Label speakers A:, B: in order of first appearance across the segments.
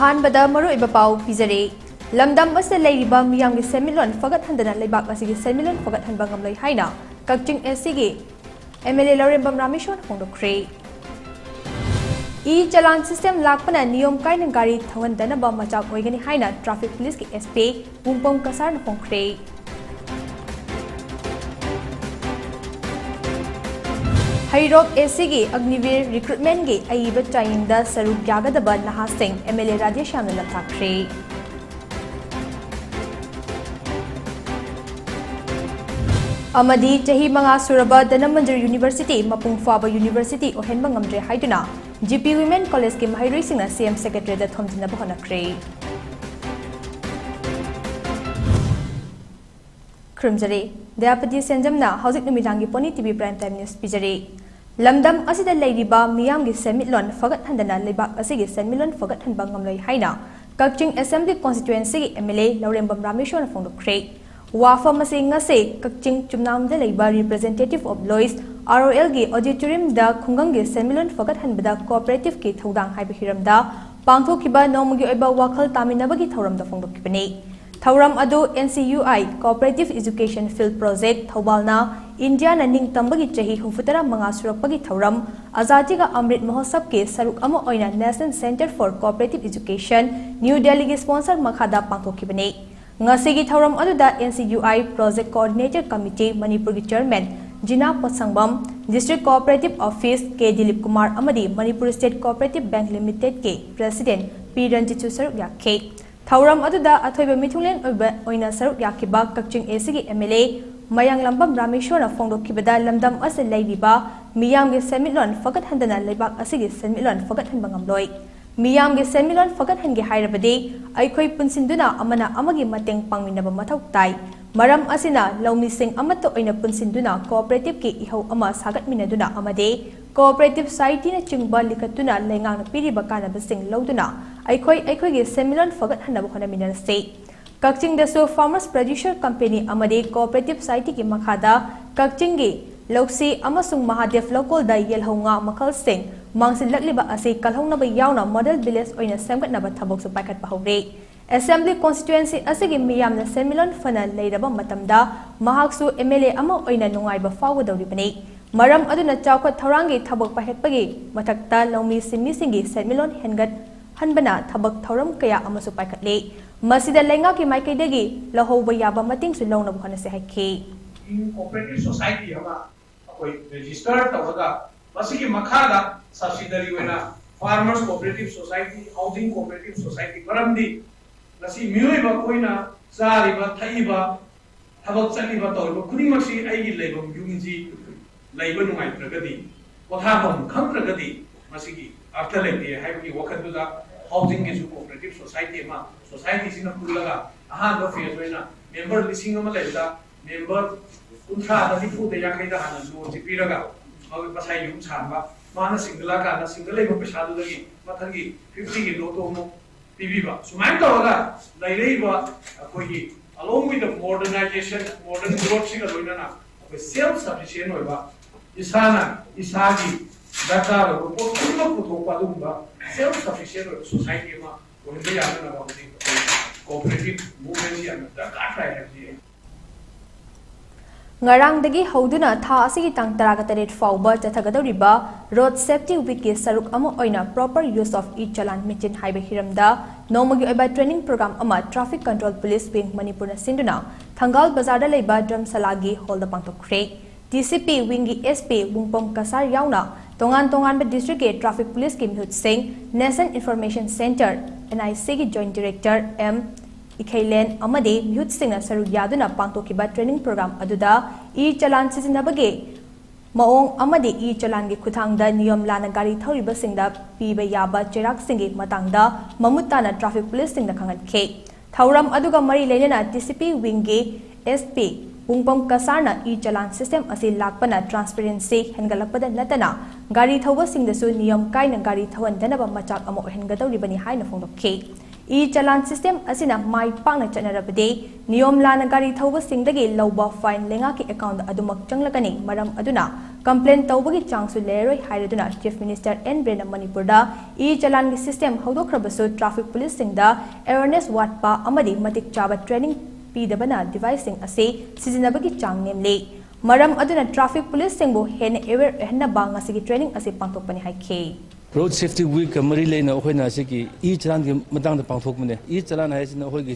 A: अहानबदा मरुइबा पाउ पिजरे लमदम असे लेरिबा मियामगी सेमिलोन फगत हंदना लेबाक असिगी सेमिलोन फगत हनबा ngamloi haina kakching एसीगी एमएलए लौरेंबम रामेश्वर फोंदोख्रे ई चलान सिस्टम लाकपना नियम कायन गाड़ी थवंदनबा मचाक ओइगनी हाइना ट्रैफिक पुलिस की एसपी पुंगपोंग कसार फोंख्रे हैरोप एसीगी अग्निवीर रिक्रूटमेंट की अईब चाइंग सरुक यागदब नहा सिंह एमएलए राजेश यामन लथाख्रे अमदी चही मंगा सुरब धनमंजर यूनिवर्सिटी मपुंग फाब यूनिवर्सिटी ओहेनब ngamdre हाइदुना जीपी वुमेन कॉलेज के महैरोइसिंगना सीएम सेक्रेटरी द थोमजिनब होनख्रे खुरमजरे दयापति सेंजमना हौजिक नुमिदांगी पोनी टीवी प्राइम टाइम न्यूज पिजरे लमदम असिदा लेरिबा मियामगी सेमिलोन फगत हंदना लेबाक असिगी सेमिलोन फगत हनबा ngamloi हाइना कक्चिंग असेंबली कॉन्स्टिट्यूएंसी की एमएलए लौरेंबम रामेश्वर फोंदोख्रे वाफम असे ngase कक्चिंग चुमनामदा लेबा रिप्रेजेंटेटिव ऑफ लॉयर्स आरओएल की ऑडिटोरियम दा खुंगंगी सेमिलोन फगत हनबदा कोऑपरेटिव की थौदांग हाइबा हिरमदा पांगथोखिबा नोमगी ओइबा वाखल तामिनबगी थौरमदा फोंदोखिबने थौरम अदु NCUI cooperative education field project थौबालना इंडिया निंग तंबगी चही हुफुतरा मंगा सुरकपगी थौरम आजादी का अमृत महोत्सव के सरुक अमा ओइना national centre for cooperative education new Delhi की स्पॉन्सर मखादा पांगथोखिबने ngasi thauram aduda NCUI project coordinator committee Manipur ki chairman Jina Potsangam district cooperative office K Dilip Kumar amadi Manipur state cooperative bank limited ke president P Ranjit Saruk yakhe thauram aduda athoiba mithulen oina saruk yakhiba kakching AC ki MLA mayang lambam rameshwar phongdokhibada lamdam ase leibiba miyam ge semilon fagat handana leibak asigi semilon fagat hanba ngamloi मियाम के सेमिलोन फगत हनगे हाइरबदे अइखोइ पुनसिनदुना अमना अमगी मतंग पांगमिनबा मथौ ताइ मरम असिना लौमिसिंग अमत ओइना पुनसिनदुना cooperative के इहौ अमा सागतमिनदुना अमदे cooperative society न चिंगबा लिखतुना लेंगांग पिरिबा कानबसिंग लौदुना अइखोइ सेमिलोन फगत हनबा होनमिनसे कक्चिंग दसो फार्मर्स प्रोड्यूसर कंपनी अमदे कोऑपरेटिव सोसाइटी की मखादा कक्चिंग गे लौसी अमसुंग महादेव लोकल दा येलहौंगा मखल सिंह मांगसिलक्लिबा असे कलहौनबा यावना मॉडल विलेज ओइना सेमगतनबा थबोकसु पाइखतपा हौरे असेंबली कॉन्स्टिट्यूएंसी असेगी मियामना सेमिलोन फना लेरबा मतमदा महाक्सु एमएलए अमा ओइना नुंगाइबा फावदौरिबने मरम अदुना चावखत थौरांगी थबक पाइखतपगी मथक्ता लौमी सिमिसिंगी सेमिलोन हेनगत हनबना थबक थौरम कया अमसु पाइखतले मसिदा लेंगा की माइकैदगी लहौबा याबा मतिंगसु लौनबा हनसे हाइखे
B: कोऑपरेटिव सोसाइटी हमा कोई रजिस्टर तौरगा मसिगी मखादा सब्सिडरी वेना farmers cooperative society housing cooperative society मरमदी नसी मियोइबा कोइना चारिबा थैबा थबक चलिबा तौरबा खुनिमसी आइगी लेबम युंजी लेबा नुंगाइत्रगदी पथाबम खंत्रगदी मसिगी अर्थ लेते हाइबगी वखतुदा हाउसिंग के कोऑपरेटिव सोसाइटी मा सोसाइटी सिना Pulga Ahaan phase vena member लिसिंग अमा लेदा मेंबर कुंथ्रा निफू याखैदा हाना लोन पिरगा पसाई यूम सानबा माना सिंगला का सिंगल लेबो पैसादुदगी मथंगी 50 की नोट ओमो पीबीबा सुमाइन तौरगा लैलेबा अखोगी along with the modernization modern growth सिगा लोइनाना अखोई सेल्फ सफिशिएंट होइबा इसाना इसागी दरकार हो पोतुमा पुथोपा दुंबा सेल्फ सफिशिएंट हो सोसाइटी मा ओनबे याना बाबती कोऑपरेटिव मूवमेंट याना दरकार राय है
A: ngarangdagi hoduna tha asigi tang 18 fauba chathagadauriba road safety week ke saruk ama oina proper use of e-challan machine haiba hiramda nomagi oiba training program ama traffic control police wing manipur na sinduna thangal bazar da leiba dramsalagi hall da pangtokre DCP wing gi SP bungpom kasar yauna tongan ba district ke traffic police ki mihut singh national information center NIC ki joint director M इखैलेन अमदे म्यूट सिंगना सरुक यादुना पांगतोखिबा training programme अदुदा ई चलान सिजिनबगे मओंग अमदे ई चलान के खुथांगदा नियम लाना गाड़ी थौरिबा सिंगदा पीबा याबा चेराक सिंगे मतंगदा ममुताना ट्रैफिक पुलिस सिंगना खंगनखे थौरम अदुगा मरी लेनेना DCP विंगे SP पुंगपम कसारना ई चलान सिस्टम असे लाकपना ट्रांसपेरेंसी हेनगलकपदा नतना गाड़ी थौबा सिंगदसु नियम कायना गाड़ी थवंदनबा मचाक अमा ओहेनगदौरिबनी हाइना फोंदोखे चालान सिस्टम असिना माई पाकना चनरबदे नियम लाना गाड़ी थौबसिंगदगी लौबा फाइन लेंगा की अकाउंट अदुमक चंगलगनी मरम अदुना कंप्लेन तौबगी चांगसु लेरोय हाइरदुना चीफ मिनिस्टर एन ब्रेन मणिपुरदा चालान की सिस्टम हौदोखरबसु ट्रैफिक पुलिस सिंगदा अवेयरनेस वाटपा अमदी मतिक चाबा ट्रेनिंग पीदबना डिवाइसिंग असे सिजनबगी चांग नेमले मरम अदुना ट्रैफिक पुलिस सिंगबो हेन अवेयर हन्नबा ngasi ट्रेनिंग असे पांथोकपनि हाइखे
C: रोड सेफ्टी वीक मरी लेना अखोना की चालान की मतंग पांथोकने चालान है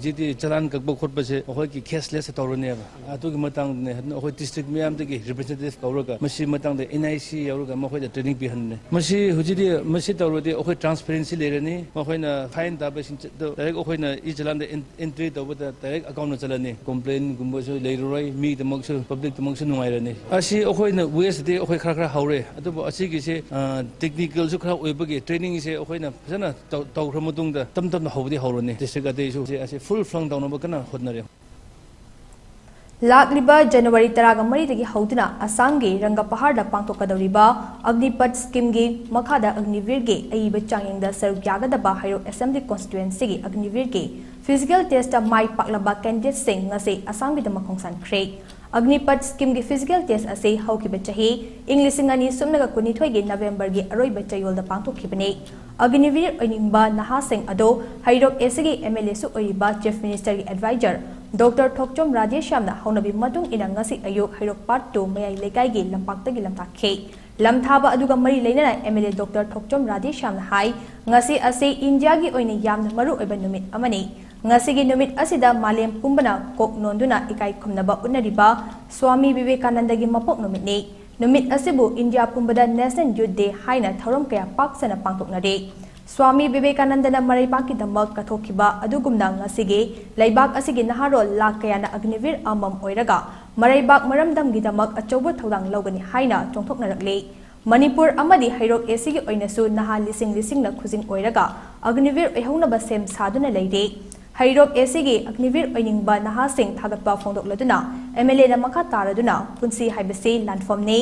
C: जी चालान कब खोप से अखोई कैशलेस तौरने डिस्ट्रिक्ट मैम रिप्रेजेंटेटिव कौरग NIC यौरग ट्रेनिंग पीहने तौरदे अखोई ट्रांसपेरेंसी लेरनी फाइन ताब डायरेक्ट अखोना चालान एंट्री तब डायरेक्ट अकाउंट चलने कंप्लेन गुम्बसु लेरोय मी पब्लिक नुंगाइरनी अखोना वेस्ट दे अखोई खरा हौरे से टेक्निकल खरा ट्रेनिंग से फजना तौर तम तम हौदी हौरने डिस्ट्रिक्ट अतई फुल फ्लंग तौनब कना होटनरे
A: लाक्लिबा जनवरी 13 हौदुना असमगी रंगा पहाड़ पांथोकदौरिबा अग्निपथ स्कीम की मखादा अग्निवीर के अईब चांगेंदा सरुक यागदबा हाइरो असेंबली कॉन्स्टिट्यूएंसी की अग्निवीर के फिजिकल टेस्ट माई पाकलबा कैंडिडेट सिंह ngase असम की खोंसानख्रे अग्निपथ स्कीम की फिजिकल टेस्ट असे हौकिबा चाही इंग्लिशिंग अनि सुमनगा कुनिथोय गे नवेंबर गे अरोइबा चयोलदा पांथोखिबने अग्निवीर ओइनिंगबा नहासिंग अदो हाइरोक एसगी एमएलए सु ओइबा चीफ मिनिस्टर की एडवाइजर डॉक्टर थोकचोम राजेश्यामना हौनबी मतुंग इना ngasi अयुक हाइरोक पार्ट 2 मयाई लेकाई गे लंपाक्तगी लंथाखे लमथाबा अदुगा मरी लेना एमएलए डॉक्टर थोकचोम राजेश्यामना हाई ngasi असे इंडिया की ओइने यामना मरु ओइबा नुमित अमने ngasi नुमित असिदा मालेम पुंबना कोक नोंदुना इकाई खुमनबा उन्नरिबा स्वामी विवेकानंद की मपोक नुमितने नुमित असिबु इंडिया पुंबदा नेशनल यूथ डे हाइना थौरम कया पाक्सना पांथोकनरे स्वामी विवेकानंदना मरैबाकी दमक कथोखिबा अदुगुमना ngasi लैबाक असिगी नहारोल लाख कयाना अग्निवीर अमम ओइरगा मरैबाक मरमदमगी दमक अचौबो थौदांग लौगनी हाइना चोंथोकनरकले मणिपुर अमदी हाइरोक एसीगी ओइनसु नहा लिसिंग लिसिंगना खुजिंग ओइरगा अग्निवीर ओइहौनबा सेम सादुना लेरे हाइरोक एसीगी अग्निवीर ओइनिंगबा नहासिंग थागतपा फोंदोकलदुना एमएलए ना मखा तारदुना पुंसी हाइबसे लानफमने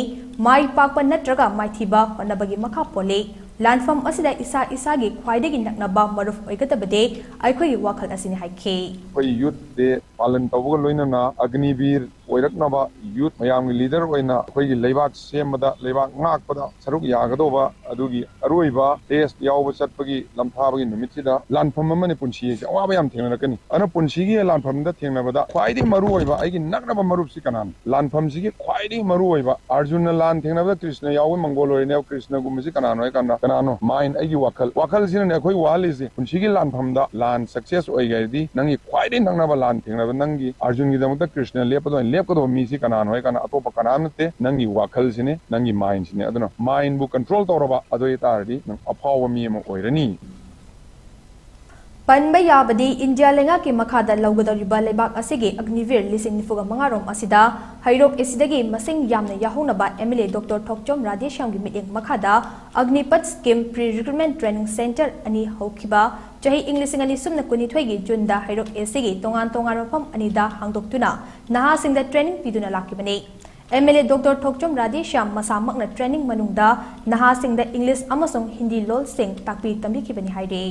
A: माई पाकपा नत्रगा माइथीबा होनबगी मखा पोले लानफम असिदा इसा इसागी ख्वाइदगी नकनबा मरुफ ओइगतबदे आइखोई वाखल असिनि हाइखे
D: कोई यूथ दे पालन तबग लोइनना अग्निवीर ओइरकनबा यूथ मयामगी लीडर ओइना अखोइगी लेबाक सेमबदा लेबाक ngakpada saruk yagadoba adugi aroiba test yawba chatpagi lamthabagi numitida lanpham amani punsi se awaba yam thengnarakani ana punsigi lanphamda thengnabada khwaidi maru oiba aigi naknaba marup si kanan lanpham sigi khwaidi maru oiba arjuna lan thengnabada krishna yawi mangol oine krishna gumsi kanan oi kana kanano mind aigi wakal sine akhoi walisi punsigi lanphamda lan success oigaidi nangi khwaidi naknaba lan thengnabada nangi arjun gi damukta krishna lepado lepkado misi kanan oi kana atopa kanan te nangi wakal sine nangi mind sine aduna mind bu control tawraba adoi tardi nang apawa mi mo oirani
A: पनबा याबदी India लेंगा के मखादा लौगदौरिबा लेबाक असिगे अग्निवीर लिसिंग निफुगा मंगारोम असिदा हाइरोक एसिदगी मसिंग यामना याहोनबा एमएलए डॉक्टर थोकचोम राधेश्याम की मीटिंग मखादा Agnipath scheme pre recruitment training centre अनि हौखिबा चाही इंग्लिशिंग अनि सुमना कुनिथोई गी जुनदा हाइरोक एसिगे तोंगान तोंगान मफम अनिदा हांगदोक्तुना नहासिंगदा ट्रेनिंग पिदुना लाकिबने एमएलए डॉक्टर थोकचोम राधेश्याम मसामकना ट्रेनिंग मनुंगदा नहासिंगदा इंग्लिश अमसोंग हिंदी लोल सिंग ताकपी तंबिखिबनि हाइरे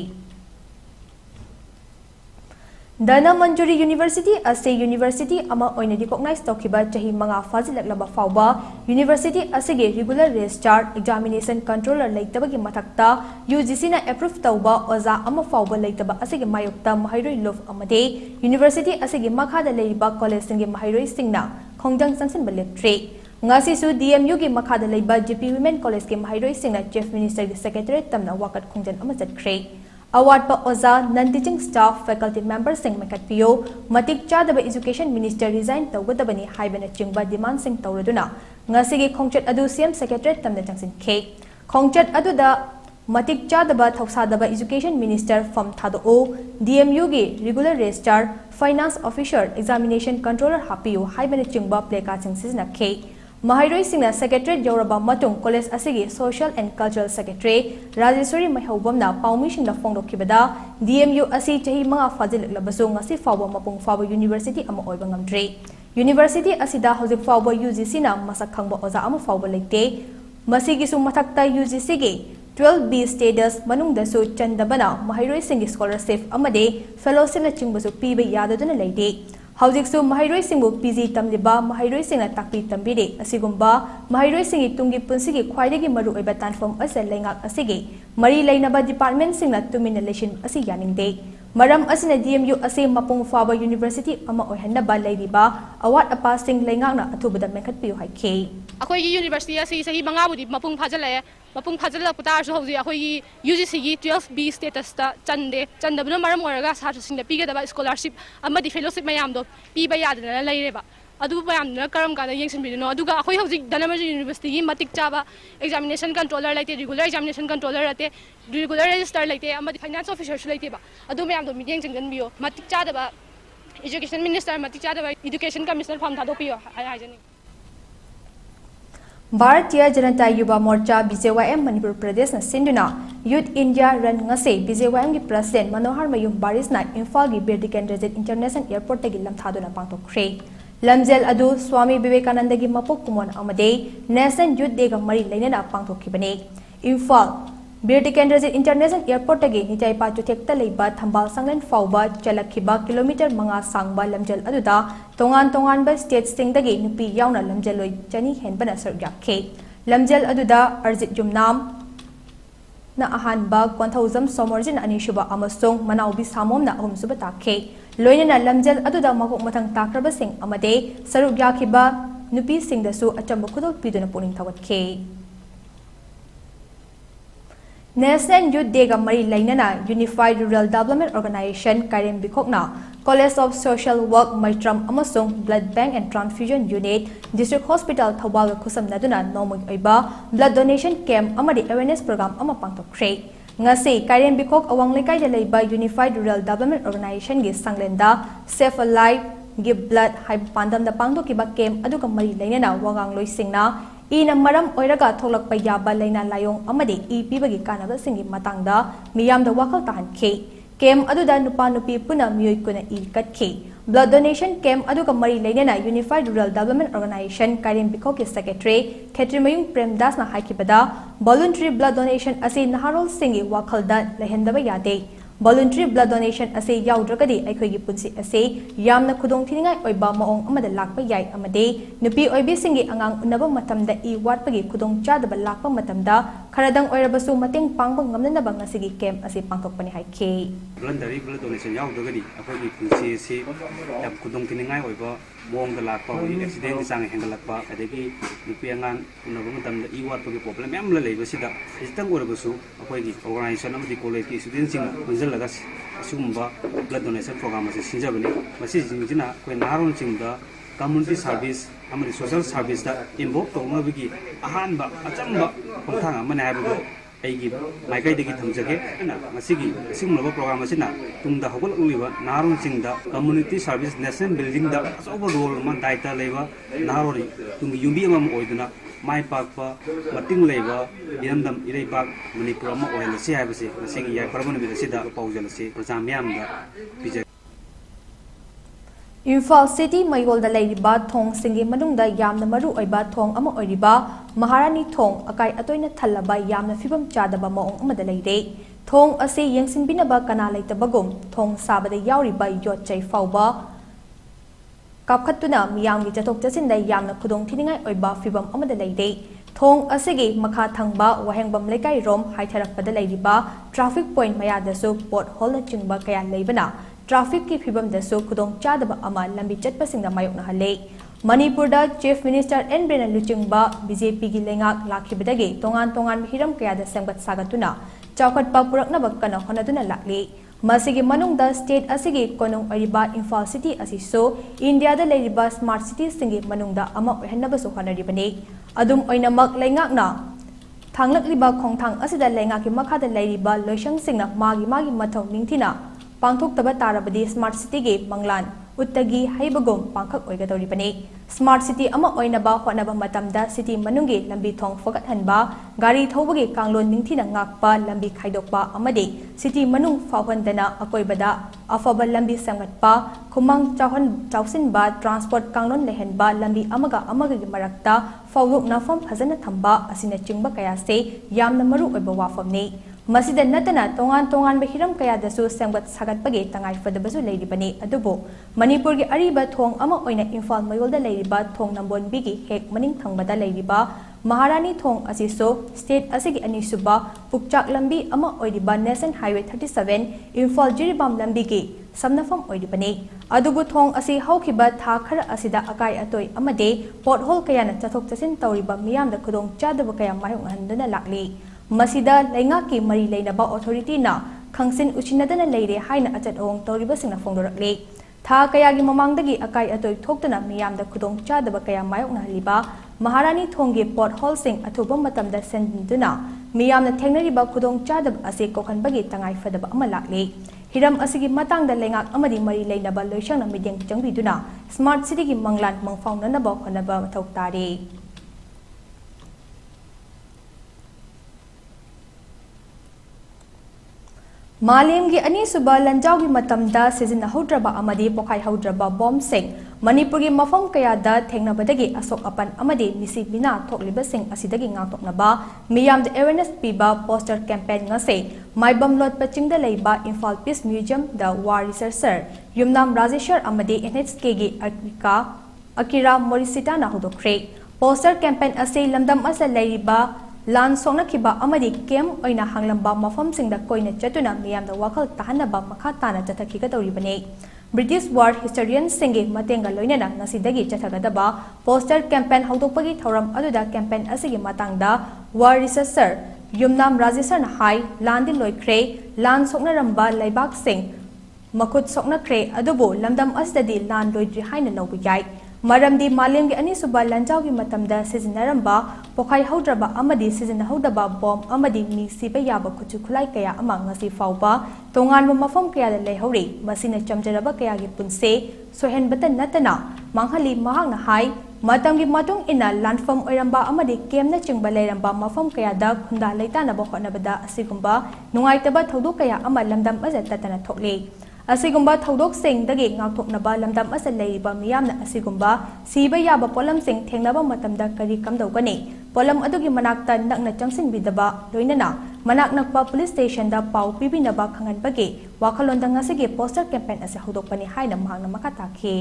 A: दना मंजूरी यूनिवर्सिटी असे यूनिवर्सिटी अमा ओइने रिकॉग्नाइज तौखिबा चाही मंगा फाजिलकलबा फावबा यूनिवर्सिटी असेगे रेगुलर रजिस्ट्रार एग्जामिनेशन कंट्रोलर लेतबगी मथक्ता यूजीसी ना अप्रूव तौबा ओजा अमा फावबा लेतबा असेगे मायोक्ता महिरोई लोफ अमदे यूनिवर्सिटी असेगे मखादा लेरिबा कॉलेज सिंगे महिरोई सिंगना खोंजंग संसन बलेट्रे ngasisu DMU की मखादा लेबा जीपी वुमेन कॉलेज के महिरोई सिंगना चीफ मिनिस्टर की सेक्रेटरी तमना वाकत खोंजन अमा चटख्रे अवार्ड पर ओजा नन टीचिंग स्टाफ फैकल्टी मेंबर सिंह मेकटपियो मतिक चादब एजुकेशन मिनिस्टर रिजाइन तौगदबनी हाइबन चिंगबा डिमांड सिंह तौरदुना ngasiगी खोंचत अदु सीएम सेक्रेटरी तमना चंगसिनखे खोंचत अदुदा मतिक चादब थौसादब एजुकेशन मिनिस्टर फम थादो DMU की regular registrar finance officer examination controller हापियो हाइबन चिंगबा प्लेका सिंह सिजनखे महिरोई सिंह सेक्रेटरी यौरबा मतुंग कॉलेज असिगे social and cultural secretary Rajeshwari महौबमना पाउमी सिंह फोंदोखिबदा DMU असी चाही मंगा फाजिलकलबसु ngasi फावबा मपुंग फावबा यूनिवर्सिटी अमा ओइबा ngamdre यूनिवर्सिटी असिदा हौजिक फावबा UGC ना मसक खंगबा ओजा अमा फावबा लेते मसिगी सु मथक्ता UGC गे 12B status manungdasu chandabana mahairoi singi scholarship amade fellowship na chingbasu piba yadaduna leide Haujiksu mahairoi singbu PG tamliba mahairoi singna takpi tambide asigumba mahairoi singi tungi punsigi khwaidagi maru oiba tanform ase lengak asigi mari leinaba department singna tumina leshin asi yaningde maram asina DMU ase mapung faba university ama oihanaba leiriba awat apa sing lengakna athubada mekhat piu haike
E: अखोई university असी सही मंगाबुदी मपुंग फाजलाय मपुंग फाजला पुतारसु हौजी अखोई UGC की 12B status ता चंदबना मरम ओरगा साथसिंग पीगदबा scholarship अमदि fellowship मयामदो पीबा यादना लैरेबा अदु मयामना करम कादा यंगसिनबिनो अदुगा अखोई हौजी धनमजि यूनिवर्सिटी की मतिक चाबा एग्जामिनेशन कंट्रोलर लाइते रेगुलर एग्जामिनेशन कंट्रोलर लाइते रेगुलर रजिस्टर लाइते अमदि फाइनेंस ऑफिसर लाइतेबा अदु मयामदो मिटिंग जंगनबियो मतिक चादबा एजुकेशन मिनिस्टर मतिक चादबा एजुकेशन कमिश्नर फॉर्म थादोपियो हायजनी
A: Bharatiya Janata Yuva Morcha BJYM Manipur Pradesh na sinduna Youth India Run ngase BJYM ki President Manohar Mayum Baris na Imphal gi Birdiken Rajat International Airport tagi lamthaduna pangtokre lamjel adu Swami Vivekananda gi mapok kumon amade National Youth Day ga mari leinana pangtokhibane Imphal Birdiken Rajat International Airport tagi nitai pa chuthekta leiba thambal sanglen fauba chalakhiba kilometer manga sangba lamjel aduda tongan ba state sing dagi nupi yauna lamjel loi chani henbana sargyakhe lamjel aduda arjit jumnam na ahanba 1000 somorjin anishuba amasong manaubi samom na ahum suba takhe loinana lamjel aduda magok mathang takraba sing amade sarugyakhiba nupi sing dasu achamba khudok piduna puning thawatke National Youth Day ga mari lainana Unified Rural Development Organization Karen Bikhokna College of Social Work Maitram amasong Blood Bank and Transfusion Unit District Hospital Thawal khusam naduna nomoi oiba blood donation camp amadi awareness program ama pangtokre ngasi Karen Bikhok awang lekai da leiba Unified Rural Development Organization gi sanglenda Save a Life Give Blood hai pandam da pangtokiba camp aduga mari lainana wagang loi singna ina maram oiraga tholakpa yaba leina layong amadi e pibagi kanaba singi matangda miyamda wakal tahan ke kem aduda nupa nupi puna miyoi kuna e katke blood donation camp aduga mari leinana Unified Rural Development Organization Karen Bikhok ki secretary Khetrimayung Premdas na haikibada voluntary blood donation ase naharol singi wakalda lehendaba yade voluntary blood donation ase yaudragadi aikhoigi punsi ase yamna khudong thiningai oiba maong amada lakpa yai amade nupi oibi singi angang unaba matamda i watpagi khudong chadaba lakpa matamda kharadang oirabasu mateng pangba ngamnanaba ngasigi camp ase pangthokpani haike
F: voluntary blood donation yaudragadi aikhoigi punsi ase yam khudong thiningai oiba maong da lakpa oi accident di sang hengalakpa adegi nupi angang unaba matamda i watpagi problem yam la leiba sida istang orabasu aikhoigi organization amadi college ki students sing laga sumba blood donation program ase sinjabani masi jingina koi naron chingda community service amari social service da involve tongna bigi ahanba achamba khongthang amane habu aigi maikai degi thamjage na masigi singmaba program asina tungda hogol uliba naron chingda community service national building da overall man daita leba narori tungi yumbi amam oiduna mai pakpa mating leiba yandam irei pak Manipur ama oil se habase masigi ya parabon bi sida paujal se prajam yam da bije
A: Imphal City Mayol da leiriba thong singi manungda yamna maru oiba thong ama oiriba Maharani thong akai atoina thallaba yamna fibam chadaba maong amada leire thong ase yengsinbinaba kana leitabagum thong sabada yauriba yotchai fauba kapkhatuna miyamgi chatok chasinda yamna khudong thiningai oiba fibam amada leide thong asegi makha thangba wahengbam lekai rom haitharakpada leiriba traffic point mayadasu pothole na chingba kaya leibana traffic ki fibam dasu khudong chadaba ama lambi chatpasingna mayokna hale Manipur da Chief Minister N Brena Luchingba BJP gi lengak lakhibadagi tongan hiram kaya da semgat sagatuna chawkhatpa purakna bakkana honaduna lakli masigi manungda state asigi konong ariba Imphal City asiso India da leiriba smart city singi manungda ama ohennabasu honaribani adum oinamak lengakna thanglakliba khongthang asida lengaki makhada leiriba loisang singna magi mathau ningthina pangthok taba tarabadi smart city ge manglan uttagi haibagom pangkhak oigadoribani smart city ama oinaba honaba matamda city manungi lambi thong fogat hanba gari thobagi kanglon ningthina ngakpa lambi khaidokpa amade city manung fawhandana akoibada afaba lambi samgatpa khumang chausinba transport kanglon lehenba lambi amaga gi marakta fawluk nafam phajana thamba asina chingba kaya se yamna maru oiba wafamni masida natana tongan behiram kaya dasu samgat sagatpage tangai fadabasu leiribani adubo manipur gi ariba thong ama oina imphal mayolda leiriba thong nambon bigi hek maning thangbada leiriba Maharani Thong asiso state asigi anisuba pukchak lambi ama oidiba National Highway 37 Imphal Jiribam lambi gi samnafam oidibani adubu thong asi haukiba tha khara asida akai atoi amade pothole kayana chathok chasin tawriba miyamda khudong chadaba kaya mayong handana lakli masida lainga ki mari leinaba authority na khangsin uchinadana leire haina achat ong tawriba singna fongdorakli tha kayagi mamangdagi akai atoi thoktuna miyamda khudong chadaba kaya mayong haliba Maharani Thonggi pothole sing athuba matamda senduna miyamna thengnariba khudong chadab ase kokhanbagi tangai fadaba ama lakli hiram asigi matangda lengak amadi mari leinaba loisangna midyang changbiduna smart city gi manglan mangfaungnaba khonaba mathau tari Malimgi ani suba lanjaugi matamda sizin haudraba amadi pokai haudraba bomb sing Manipuri mafam kaya da thengnabadagi asok apan amadi misi bina thokliba sing asidagi ngangtoknaba miyam the awareness piba poster campaign ngase maibam lot pachingda leiba Imphal Peace Museum the war researcher Yumnam Rajeshwar amadi NHK gi Akira Morisita na hudokre poster campaign ase lamdam asa leiba Lan songna kiba amadi kem oina hanglamba mafam singda koina chatuna miyamda wakal tahanaba makha tana chathakhiga tawribani British war historian singi matenga loinana ngasidagi chathagadaba poster campaign haudokpagi thoram aduda campaign asigi matangda war researcher Yumnam Rajeshwar hai landin loikre lan sokna ramba laibak sing makut sokna kre adubo lamdam asdadi lan loidri haina lobuyai Maramdi Malimgi ani suba lanjaugi matamda sizinaramba pokai haudraba amadi sizinahudaba bomb amadi mi siba yaba kuchu khulai kaya ama ngasi fauba tonganba mafam kaya da leihori masina chamjaraba kaya gi punse sohenbata natana manghali mahangna hai matamgi matung ina landfam oiramba amadi kemna chingba leiramba mafam kaya da khunda leitana ba khonabada asigumba nungaitaba thodok kaya ama lamdam aja tatana thokle Asigumba thodok sing dagi ngakthoknaba lamdam asa leiba miyamna asigumba siba yaba polam sing thengnaba matamda kari kamdawgani polam adugi manakta nakna changsinbidaba loinana manak nakpa police station da pau pibinaba khanganbagi wakhalonda ngasigi poster campaign asa hodokpani haina mahangna makatakhi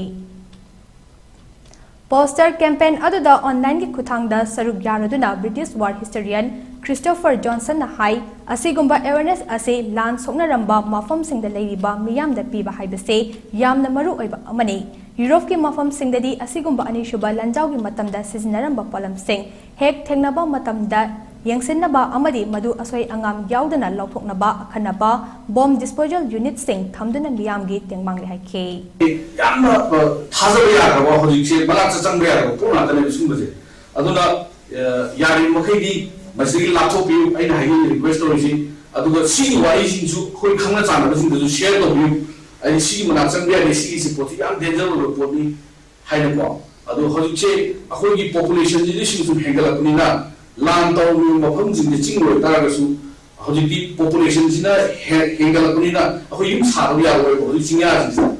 A: Poster campaign aduda online gi kuthangda saruk yaraduna British war historian Christopher Johnson na hai asigumba awareness ase lan sokna ramba mafam singda leiriba miyam da piba haibase yamna maru oiba amani Europe ki mafam singdadi asigumba ani shuba lanjau gi matamda sizinaramba polam sing hek thengnaba matamda yangsinnaba amadi madu asoi angam yaudana lauthoknaba akhanaba bomb disposal unit sing thamduna miyam gi tengmang le haike
G: yamna thajaba yaraba hojikse malak changba yaraba pona tane sumbaje aduna yari makhaidi masigi laptop yu aina hayi request roji aduga si wari sinju khoi khangna chana basing du share to yu ai si malak changba yari si poti yam danger ro poti haina ko adu hojikse akhoi gi population ji sinju hengala kunina Lan tau mi mafam jing jing lo tara gasu hoji di population jina hengala kunina ako yim saru ya lo hoji jingya jing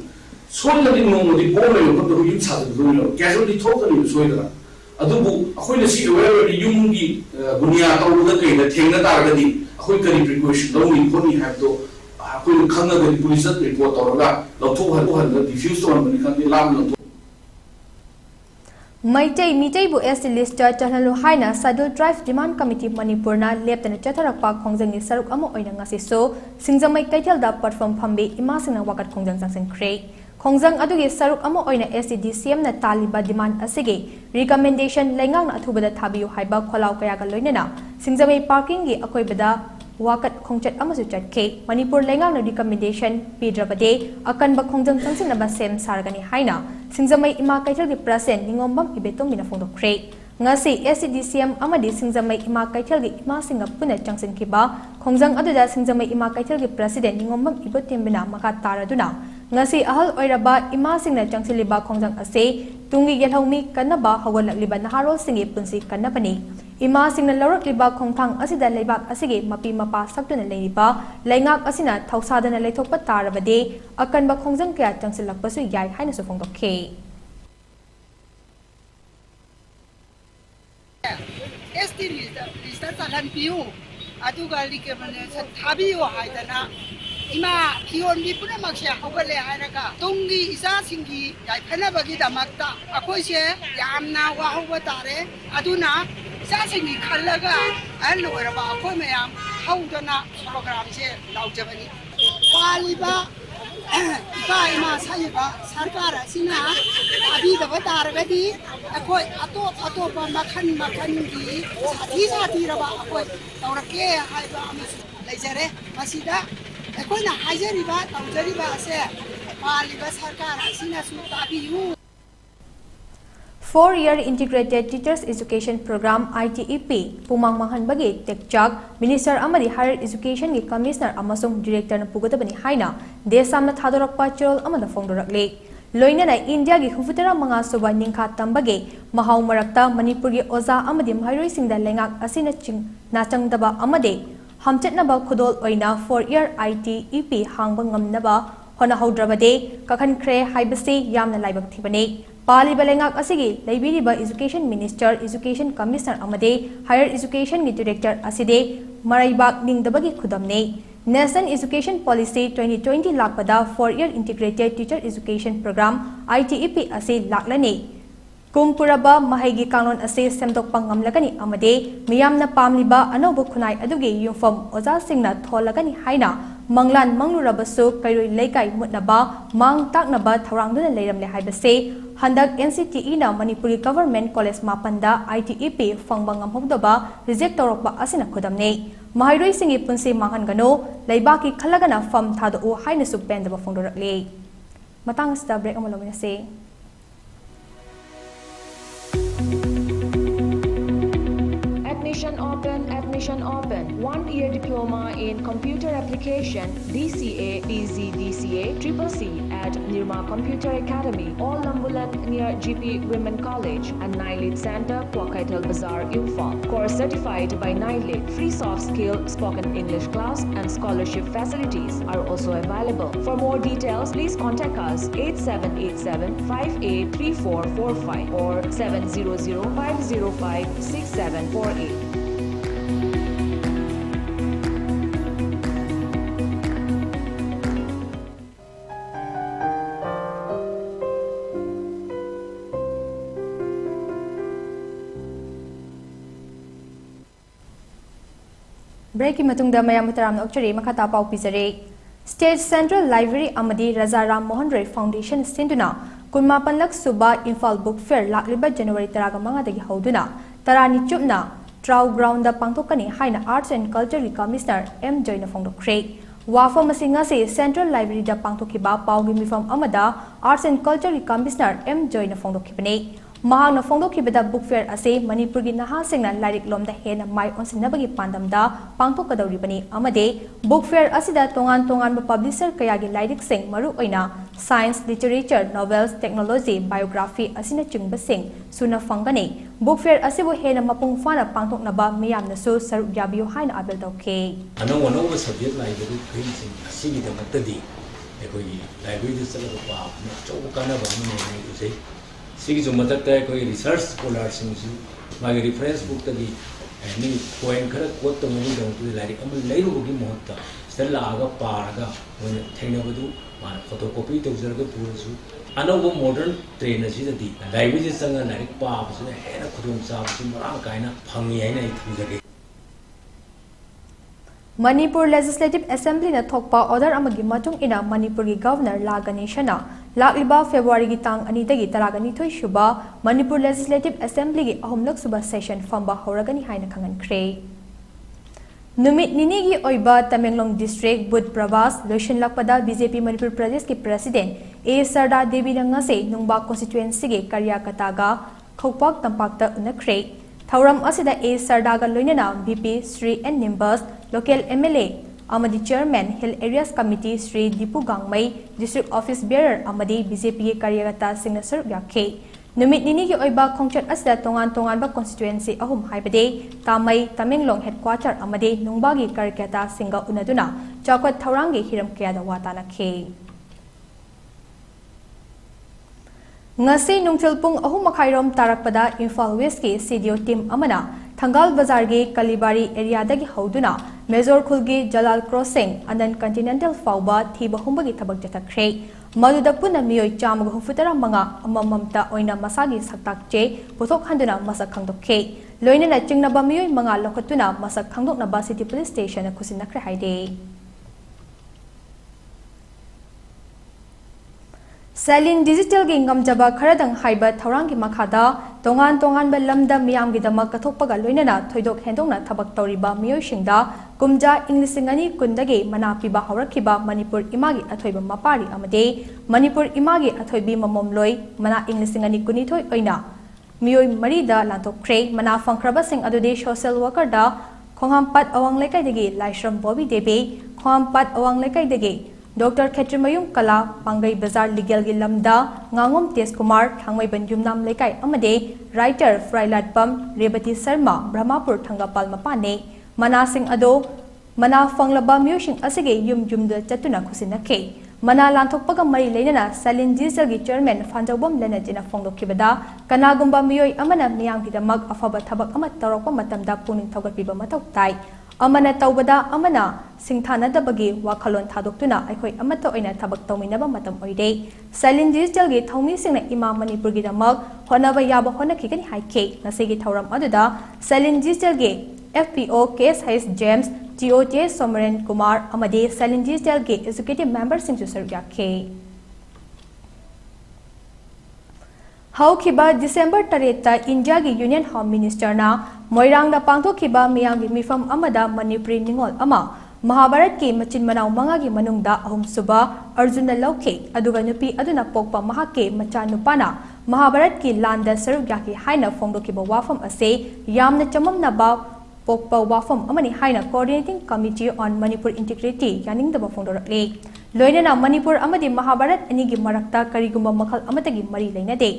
G: so la din mo di bo lo ko do yim saru lo casualty totally so ida adu bu ako na si aware di yum gi bunia tau da kai da thengna tar ga di ako kari precaution lo mi ko ni have to ako khanga da police report to la lo to ha da diffuse to man kan di lam lo
A: Maitai Mitai bu ST Lister Chanalu Haina Sadul Drive Demand Committee Manipurna Leptana Chatarakpa Khongjang ni saruk ama oina ngasi so Singjamai Kaithal da platform phambi ima singna wakat khongjang jangsen kre Khongjang adugi saruk ama oina SDCM na taliba demand asigi recommendation lengang na athubada thabiyu haiba kholaw kaya ga loinana Singjamai parking gi akoibada wakat khongchat amasu chatke Manipur lengang na recommendation pidrabade akan ba khongjang jangsen na ba sem sargani haina Singjamai ima kaithal gi present ningombam ibetom mina fongdokre ngasi SDCM amadi Singjamai ima kaithal gi ima singa puna changsen kiba khongjang aduda Singjamai ima kaithal gi president ningombam ibetom bina maka taraduna ngasi ahal oiraba ima singna changsiliba khongjang ase tungi yelhomi kanaba hawalakliba naharol singi punsi kanabani इमासिंगना लौरक्लिबा खोंथांग असिदा लेबाक असिगे मपी मपा सक्तुना लेरिबा लेंगाक असिना थौसादना लेथोकपा तारबदे अकनबा खोंजंग कया चंगसिलक्पसु याय हाइनसु फोंदोखे
H: ST research talanpiu aduga recommendation thabiyo haidana ima kion bi puna maksya hogale hairaka tungi isa singi yai phana bagi damakta akoi se yamna wa hoba tare aduna isa singi khallaga an loiraba akoi mayam haudana program se laujabani paliba iba ima saiba sarkar asina abi da bataragadi akoi ato pa makhan gi sathi raba akoi taurake haiba amis leijare masida akoi na hajariba taujariba ase paliba sarkar asina su tabiyu
A: 4-year Integrated Teachers Education Program ITEP Pumang Mahanbagi Tekchak Minister Amadi Higher Education ki Commissioner amasung Director na pugatabani haina desamna thadorakpa chirol amada fongdorakle loinana India gi hufutara manga suba ningkha tambage mahau marakta Manipur gi oza amadi mahairoi singda lengak asina ching na changdaba amade hamchetnaba khudol oina 4-year ITEP hangba ngamnaba hona haudrabade kakhan khre haibase yamna laibak thibane Pali Balengak Asigi, Liberiba Education Minister, Education Commissioner Amade, Higher Education Director Aside, Maraibak Ningdabagi Kudamne, National Education Policy 2020 Lakpada 4-year Integrated Teacher Education Program, ITEP Ase Laklane. Kumpuraba Mahagi Kanon Ase Semdok Pangamlagani Amade, Miyamna Pamliba Anobu Kunai Adugi Yumfom Oza Singna Tholagani Haina, Manglan Manglurabasu, Kairui Lekai Mutnaba, Mang Taknaba, Tarangduna Layram Lehaibase, Handak NCTE na Manipuri Government College Mapanda ITEP Fangbangam Hogdaba reject Torokba Asina Kudamne Mahairoi Singi Punsi Mahan Gano Laibaki Kalagana Fam Thado O Haina Supendaba Fondorakle Matang sta break amalomina se
I: Admission open 1-year diploma in computer application DCA PGDCA CCC at Nirma Computer Academy all Lambulan near GP Women College and Nailit Center Kwakaital Bazaar Imphal course certified by Nailit free soft skill spoken English class and scholarship facilities are also available for more details please contact us 8787583445 or 700-505-6748
A: Breaking Matungda Mayam Taram Okchari Makata Pau Pizare State Central Library Amadi Raja Ram Mohan Roy Foundation Sinduna Kunma Panlak Suba Infal Book Fair Lakliba January Taragamanga de Hauduna Tarani Chupna Trau Ground the Pangtokani Haina Arts and Culture Commissioner M. Joyna Fondo Craig Wafa Masinga say Central Library da Pangtokiba Paugimi from Amada Arts and Culture Commissioner M. Joyna Fondo Kipane Mahang Fongdokibada Book Fair Ase Manipur gi Naha Singna Lairik Lomda Hena Mai Onsinabagi Pandamda Pangtokadoribani Amade Book Fair Asida Tongan Tongan Publisher Kayagi Lairik Sing Maru Oina Science, Literature, Novels, Technology, Biography Asina Chungba Sing Suna Fangane Book Fair Asibu Hena Mapung Fana Pangtok Naba Miyam Nasu Saru Yabiyo Haina Abel Doke
J: Ano subject library printing Asigi the Matadi Library Salapa Chokana Bamane say Sigi Zumatata research scholars my reference book the any point quote the movie down to the like Larugi Mota, Stella Aga Paraga, when Tainabadu, one photocopy to Zerga Purasu, another modern trainers is a deep. Library is a like Pabs and a head of Kudum Sabs in Marakaina, Pangiana to the
A: Manipur Legislative Assembly na thokpa order amagi matung ina Manipur gi Governor Laganeshana Lakliba February gi tang anidagi taragani thoi shuba Manipur Legislative Assembly gi ahumlak suba session famba horagani haina khangan kre Numit nini gi oiba Tamenglong District Bud Pravas Loishan Lakpada BJP Manipur Pradesh ki President A Sarda Devi Rangase Nungba constituency gi Karyakataga Khokpak Tampakta unakre Thauram asida A Sardaga loinana VP Sri N Nimbus Local MLA Amadi Chairman Hill Areas Committee Sri Dipu Gangmai District Office Bearer Amadi BJP Karyagata Signature Yakhe नुमित निनी की ओइबा खोंचत असदा तोंगान बा constituency ahum haibade Tamai Tamenglong headquarter amade Nungbagi Karikata singa unaduna Chakwat Thaurangi hiram kaya da watana ke Ngasi nungtilpung ahum makhairom tarakpada Imphal West ki CDO team amana Thangal Bazar gi Kalibari area dagi hauduna Major Khulgi Jalal Crossing Anand Continental Fauba thiba humbagi thabak jatakre Maduda puna miyoi chamaga hufutara manga amamamta oina masagi saktak che puthok handuna masak khangdokhe loinana chingnaba miyoi manga lokhatuna masak khangdoknaba city police station na khusinakre haide Selin digital gi ngamjaba kharadang haiba thaurangi makhada tongan lamda miyam gi damak kathokpaga loinana thoidok hendongna thabak tawriba miyoi singda kumja inglisingani kundagi manapiba haurakhiba Manipur imagi athoiba mapari amade Manipur imagi athoibi mamomloi mana inglisingani kunithoi oina miyoi marida lantokre mana fangkraba sing adude social worker da khonghampat awang lekai dagi laishram bobi debe khonghampat awang lekai dagi Dr. Khetrimayung Kala Pangai Bazar Legal gi lamda ngangom Tes Kumar thangmai banjumnam lekai amade writer Frailat Pam Rebati Sharma Brahmapur Thangapal mapane mana sing ado mana fanglaba myusing asige yumda chatuna khusinakhe mana lanthokpaga mari leinana Salin Diesel gi chairman Fanjawbam Lenajina Fongdokkibada kanagumba miyoi amana miyam gi damak afaba thabak ama tarokpa matamda puning thawgatpiba mathau tai amana tawbada amana singthana dabagi wakhalon thadoktuna aikhoi amata oina thabak tawminaba matam oide Salin Diesel gi thawmi singna Imam Manipur gi damak honaba yaba honakigani haike nasigi thawram aduda Salin Diesel gi FPO KSH James TOJ Somaran Kumar amade Salin Diesel gi executive member singsu saruyakhe Haukiba December 3 India gi Union Home Minister na Moirang da pangthokhiba miyam gi mifam amada Manipuri ningol ama Mahabharat ki machin manaw manga gi manungda ahum suba Arjuna Laukhe aduga nupi aduna pokpa mahake macha nupana Mahabharat ki landa sarugyaki haina fongdokhiba wafam ase yamna chamamna ba pokpa wafam amani haina coordinating committee on Manipur integrity yaningdaba fongdorakle loinana Manipur amadi Mahabharat ani gi marakta karigumba makhal amatagi mari leinade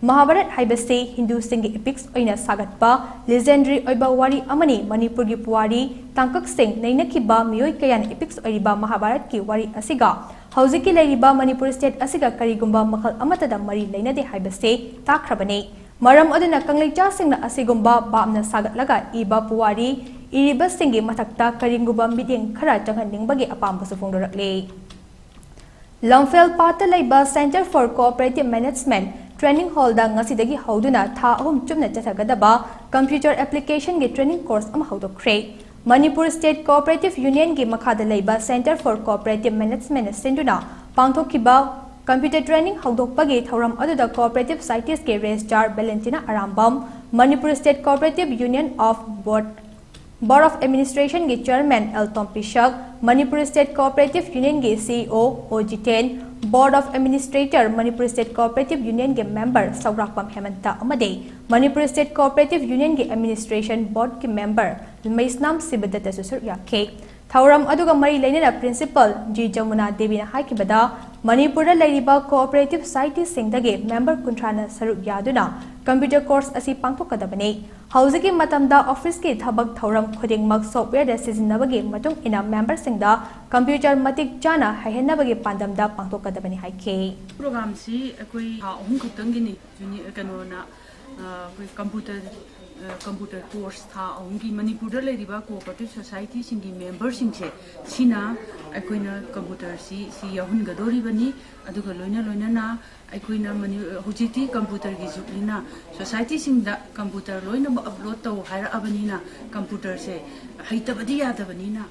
A: Mahabharat haibase Hindu singi epics oina sagatpa legendary oiba wari amani Manipur gi puwari tangkak sing nainakhiba miyoi kayan epics oiriba Mahabharat ki wari asiga hauziki leiriba Manipur state asiga karigumba makhal amatada mari leinade haibase takrabane maram aduna kanglaicha singna asigumba bamna sagatlaga iba puwari iriba singi mathakta karingumba miding khara changhanningbagi apambasu fongdorakle Lamphel Pata Laiba Center for Cooperative Management Training Hall da ngasidagi hauduna tha ahum chumna chathagadaba computer application gi training course am haudokre Manipur State Cooperative Union gi makhada laiba Center for Cooperative Management senduna pangthokhiba computer training haudokpagi thauram aduda cooperative scientist ke registrar Valentina Arambam Manipur State Cooperative Union of Board of Administration gi chairman Elton Pishak Manipur State Cooperative Union gi CEO Ojiten Board of Administrator Manipur State Cooperative Union gi member Saurakpam Hemanta amade Manipur State Cooperative Union gi Administration Board gi member Maisnam Sibadata susur yakhe Thauram aduga mari leinana principal G Jamuna Devi na haikibada Manipur da lairiba cooperative society singdagi member kuntrana saruk yaduna computer course asi pangthokadabane hauziki matamda office ki thabak thauram khudingmak software da sizinabagi matung ina member singda computer matik chana hahenabagi pandamda pangthokadabane haike
K: program si akoi ha ohum khatang ni juni kanona computer course tha ongi Manipur da leriba cooperative society singi member singse sina akoina computer si yahun gadori bani aduga loina na akoina mani hujiti computer gi jukina society singda computer loina upload taw haira abanina computer se haitabadi yadabani na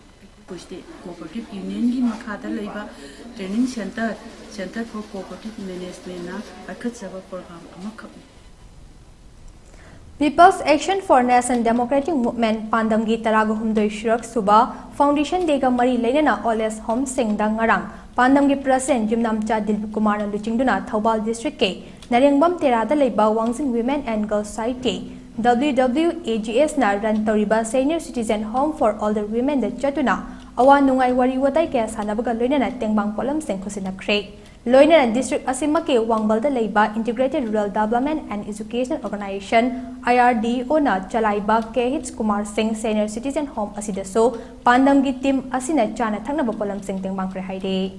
K: poiste cooperative union gi makhada leiba training center for cooperative management na akhatsaba program amakhabi
A: People's Action for Nation Democratic Movement Pandamgi Taragahumdoi Shirak Suba Foundation Dega Mari Leinana Oles Home Sing Dangarang Pandamgi President Jumnamcha Dilip Kumar Luchingduna Thaubal District K Narengbam Terada Leiba Wangsing Women and Girls Society WWAGS na run Toriba Senior Citizen Home for Older Women the Chatuna Awa Nungai Wari Watai Kaya Sanabaga Leinana Tengbang Polam Sing Kusinakre Loina district asimake Wangbalda Leiba Integrated Rural Development and Education Organization IRDO na Chalaiba KH Kumar Singh Senior Citizen Home asidaso Pandamgi team asina chana thangna bapolam sing tingbangkre haide.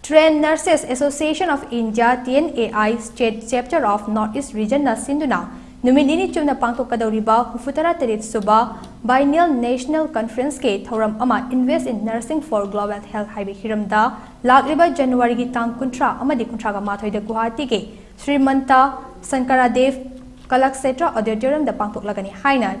A: Trained Nurses Association of India TNAI State Chapter of Northeast Region na sinduna Numinini chuna pangtok kadawriba hufutara terit suba Biennial National Conference ke thoram ama Invest in Nursing for Global Health haibe hiramda lakliba January gi tang kuntra amadi kuntra ga mathoi da Guwahati ke Srimanta Sankaradev Kalakshetra Auditorium da pangtok lagani haina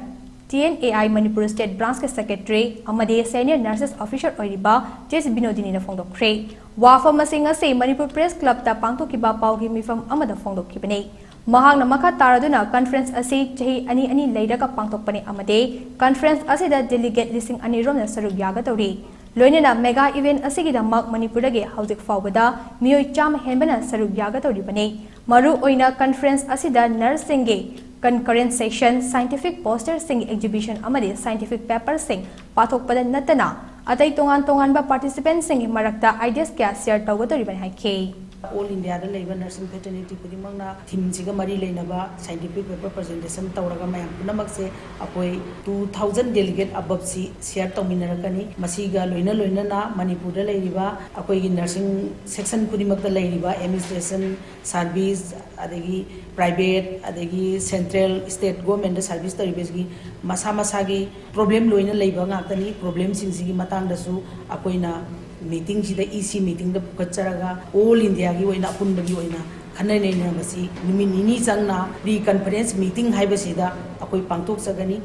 A: TNAI Manipuri State Branch ke Secretary amadi Senior Nurses Officer oiriba Jes Binodini na phongdokre wafam masing ase Manipur Press Club da pangtok ki ba paugi mifam amada phongdok kibane Mahang na makha taraduna conference asi chahi ani leiraga pangtokpani amade conference asi da delegate listing ani rom na saruk yaga tawri loinena mega event asi gi da mak manipurage haujik fawbada miyoi cham henbana saruk yaga tawri bane maru oina conference asi da nursing ge concurrent session scientific poster sing exhibition amade scientific paper sing pathokpada natana atai tongan ba participants sing marakta ideas kya share tawga tawri bane haike
L: All India da labor nursing fraternity pudimangna theme siga mari leinaba scientific paper presentation tawraga mayam punamak se apoi 2000 delegate above si share tawminarakani masiga loina na Manipur da leiriba apoi gi nursing section pudimak da leiriba administration service adegi private adegi central state government service taribes gi masa gi problem loina leiba ngakani problem sing matang da su apoi na meeting sida EC meeting da pukacharaga all India gi oina punbagi oina khanane na masi nini changna pre conference meeting haibasida akoi pangtok sagani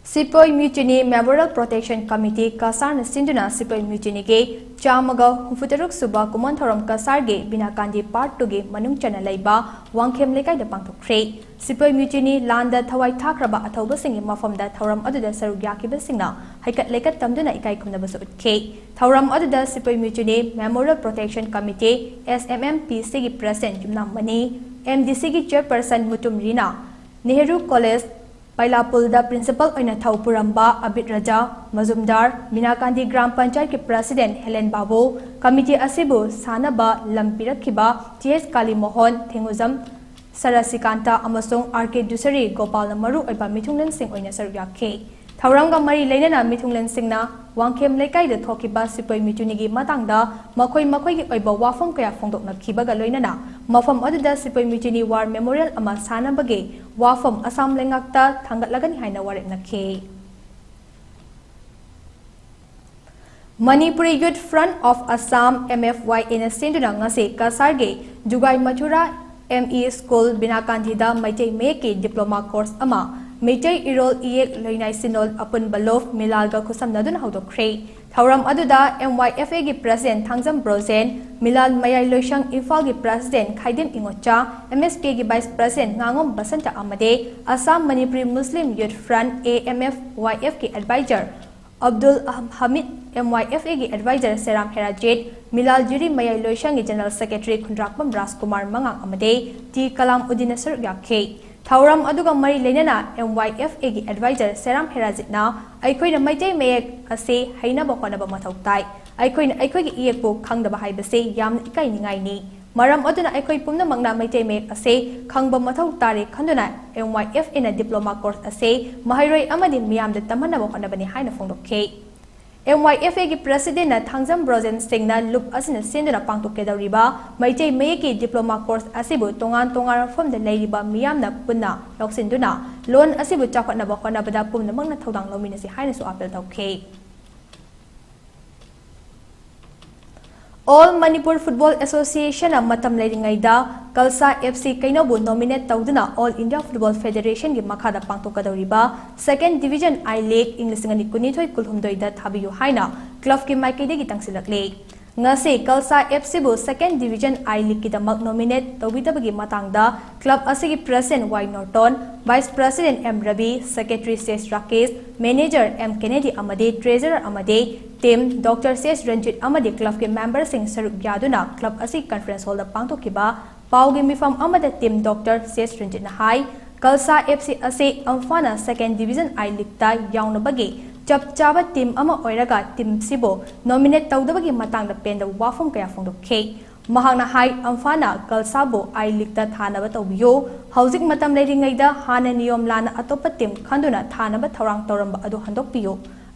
A: Sipoi Mutiny Memorial Protection Committee Kasar na sinduna Sipoi Mutiny ge chamaga hufutaruk suba kumon thoram kasar ge binakandi part 2 ge manung chana laiba wangkhem lekai da pangthokre Sipoi Mutiny landa thawai thakraba athauba singi mafamda thoram aduda saruk yakiba singna haikat lekat tamduna ikai khumna basu utke thoram aduda Sipoi Mutiny Memorial Protection Committee SMMPC gi president jumna mani MDC gi chairperson Mutum Rina Nehru College Pailapul da principal oina Thaupuramba Abid Raja Mazumdar Minakandi Gram Panchayat ke president Helen Babu committee asibu sanaba lampirakhiba TS Kali Mohan Thenguzam Sarasikanta amasung RK Dusari Gopal Maru oiba mithunglen sing oina saruyakhe Thauranga mari leinana mithunglen singna wangkhem lekai da thokiba Sipoi Mutiny gi matangda makhoi gi oiba wafam kaya phongdokna khibaga loinana mafam aduda Sipoi Mutiny War Memorial ama sanabage wafam Assam lengakta thangatlagani haina warek nakhe Manipuri Youth Front of Assam MFY in sinduna ngase kasarge Jugai Mathura ME School Binakandida Maitai Meke diploma course ama Meitei Irol Iek Loinai Sinol Apun Balof Milalga Kusam Nadun Haudokre Thauram Aduda MYFA gi President Thangjam Brozen Milal Mayai Loishang Ifal gi President Khaidin Ingocha MSK gi Vice President Ngangom Basanta Amade Assam Manipuri Muslim Youth Front AMFYF gi Advisor Abdul Hamid MYFA gi Advisor Seram Herajit Milal Juri Mayai Loishang gi General Secretary Khundrakpam Rajkumar Mangang Amade T Kalam Udinasur Yakhe Thauram aduga mari leinana MYFA gi advisor Seram Herajitna aikoina maitai mayek ase haina ba khona ba mathau tai aikoina aikoi gi iek bu khangda ba haibase yam ikai ningai ni maram aduna aikoi pumna mangna maitai mayek ase khangba mathau tare khanduna MYFA na diploma course ase mahairoi amadi miyam da tamana ba khona bani haina phongdokhe MYFA gi president na Thangjam Brozen Singh na lup asina senduna pangtoke dawriba maitai mayeki diploma course asibu tongan from the leiriba miyam na punna loksinduna loan asibu chakna ba khona bada pumna mangna thodang lomina si haina su apel tawke All Manipur Football Association a matam leiringaida Kalsa FC Kainobu nominate tawduna All India Football Federation gi makhada pangtokadawriba Second Division I League English ngani kunithoi kulhumdoi da thabiyu haina club ki maikede gi tangsilakle ngase Kalsa FC bu Second Division I League ki damak nominate tawbidabagi matangda club asigi President Y Norton Vice President M Ravi Secretary Ses Rakesh Manager M Kennedy amade Treasurer amade team Dr. Ses Ranjit amade club ke member sing saruk yaduna club asig conference hall da pangtokkiba paugi mifam amada team Dr. Ses Ranjit na hai Kalsa FC ase amfana Second Division I League ta yaunabagi chap chaba team ama oiraga team sibo nominate tawdabagi matangda penda wafum kaya phongdokhe mahangna hai amfana kalsabo I league ta thanaba tawbiyo hauzik matam leiringaida hana niyom lana atopa team khanduna thanaba thorang toramba adu handokpiyo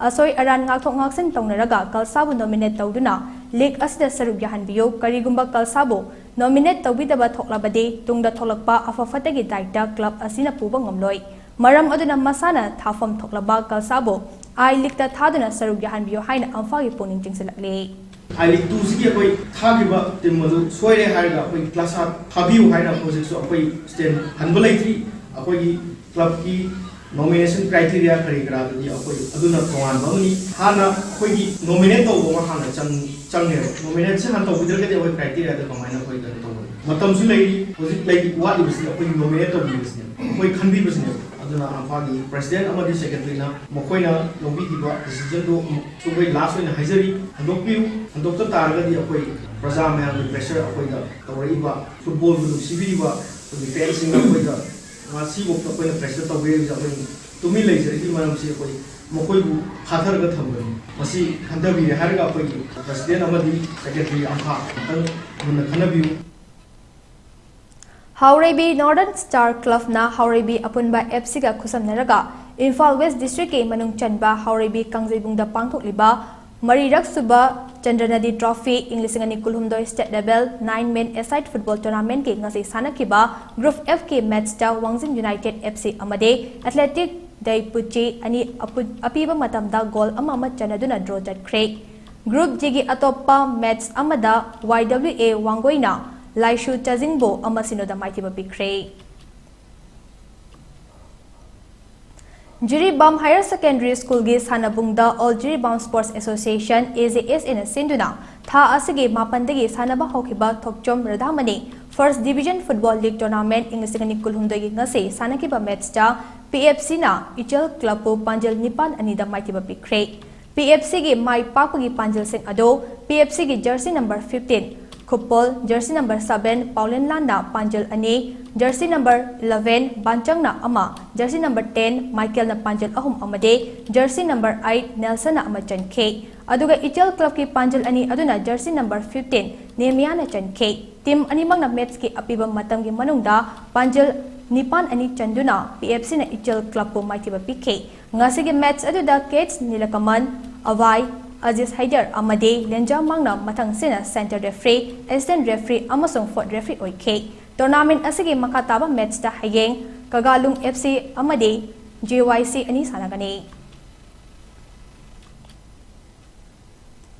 A: asoi aran ngakthok ngaksen tawnaraga kalsabo nominate tawduna league asida saruk yahanbiyo karigumba kalsabo nominate tawbidaba thoklabade tungda tholakpa afafatagi daita club asina puba ngamloi maram aduna masana thafam thoklaba kalsabo I league ta thaduna saruk yahanbiyo haina amfagi puning tingsilakle
M: I league 2 sigi koi thagiba team madu soire harga koi class up thabiu haina project so koi stand hanbalaitri akoi club ki nomination criteria kari kara di akoi aduna towan bamni hana koi nominate to ma hana changne nominate se han to bidar ke koi criteria da kamaina koi da to matam su lei project lei what is akoi nominate to business koi khanbi business aduna amfagi president amadi secretary na mokoina lombi diba decision do so koi last one haizari handokta targa di akoi praja mayam pressure akoi da tawriba football bu sibiba defense singa akoi da ngasi bok akoi na pressure tawbe ja akoi tumi leijari di maram se akoi mokoi bu khathar ga thambani masi khandabi harga akoi president amadi secretary amha tan khanabi
A: Haurebi Northern Star Club na Haurebi Apunba FC ga khusam naraga Imphal West District ke manung chanba Haurebi Kangjebung da pangthok liba Marirak Suba Chandranadi Trophy English ngani kulhumdoi state level 9 men aside football tournament ke ngasi sanakiba Group F ke match da Wangjing United FC amade Athletic Daipuchi ani apiba matamda goal ama chanaduna draw jatkhre Group G gi atopa match amada YWA Wangoina Laishu Chazingbo amasinoda maitiba pikre Jiribam Higher Secondary School gi sanabungda All Jiribam Sports Association AJS in Sinduna tha asigi mapandagi sanaba hokiba thokchom radhamani First Division Football League Tournament ingisingani kulhumdagi ngase sanakiba match ta PFC na Ichel Club Panjal Nipan anida maitiba pikre PFC gi mai pakagi Panjal sing ado PFC gi jersey number 15 Kupol, jersey number 7, Pauline Landa, Panjal Ani, jersey number 11, Banchang na Ama, jersey number 10, Michael na Panjal Ahum Amade, jersey number 8, Nelson na Amachan K. Aduga Ichel Club ki Panjal Ani aduna jersey number 15, Nehemiah na Chan K. Team animang na match ki apibang matang gi manungda, Panjal Nipan Ani Chanduna, PFC na Ichel Club po maitiba PK. Nga sige match aduda Kates Nilakaman, Avai, Aziz Haider amade Lenja Mangna matang sina center referee, assistant referee amasong fourth referee oike. Tournament asigi makataba match ta hayeng Kagalung FC amade JYC ani sanagani.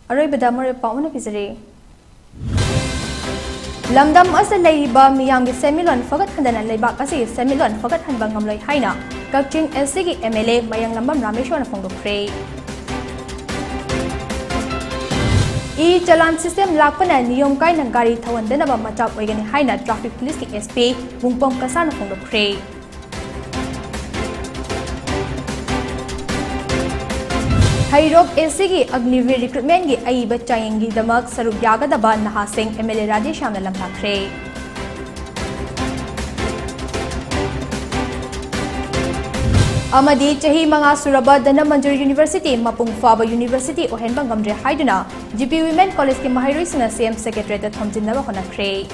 A: Aroy badamare pauna pisare. Lamdam asa leiba miyam gi semilon fagat handana leibak asi semilon fagat hanbang ngamloi haina Kakching SC gi MLA Mayang Lambam Rameshwar phongdokre. E-Chalan system lakpana niyom kai ng gari thawandana ba machap oigani haina traffic police ki SP bungpom kasana phongdokre. Hairok SC gi Agnivir recruitment gi aiba chayengi damak saruk yagadaba nahaseng MLA Rajesh Shamna lamthakre. Amadi chahi manga suraba Danamanjur University Mapung Faba University ohenbang gamre haiduna GP Women College ki mahairoi sina CM Secretary ta thamjinna honakre.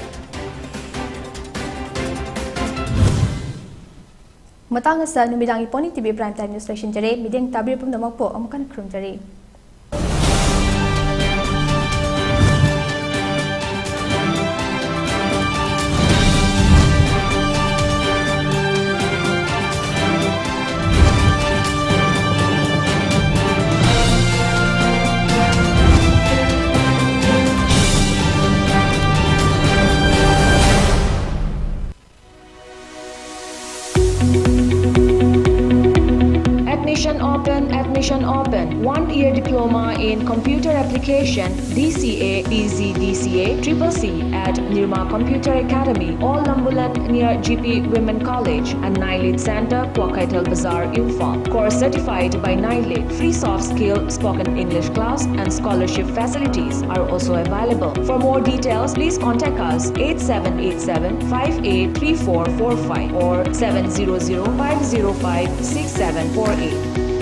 A: Matang sa numidangi PONYTV Prime Time News Station jare mideng tabir pum damak po amukan khrum jare.
I: Admission open. 1-year diploma in computer application DCA, DCA, CCC at Nirma Computer Academy, All Lambulan near GP Women College and Nailit Center, Kwakaital Bazaar, Imphal. Course certified by Nailit. Free soft skill spoken English class and scholarship facilities are also available. For more details, please contact us 8787-583445 or 700-505-6748.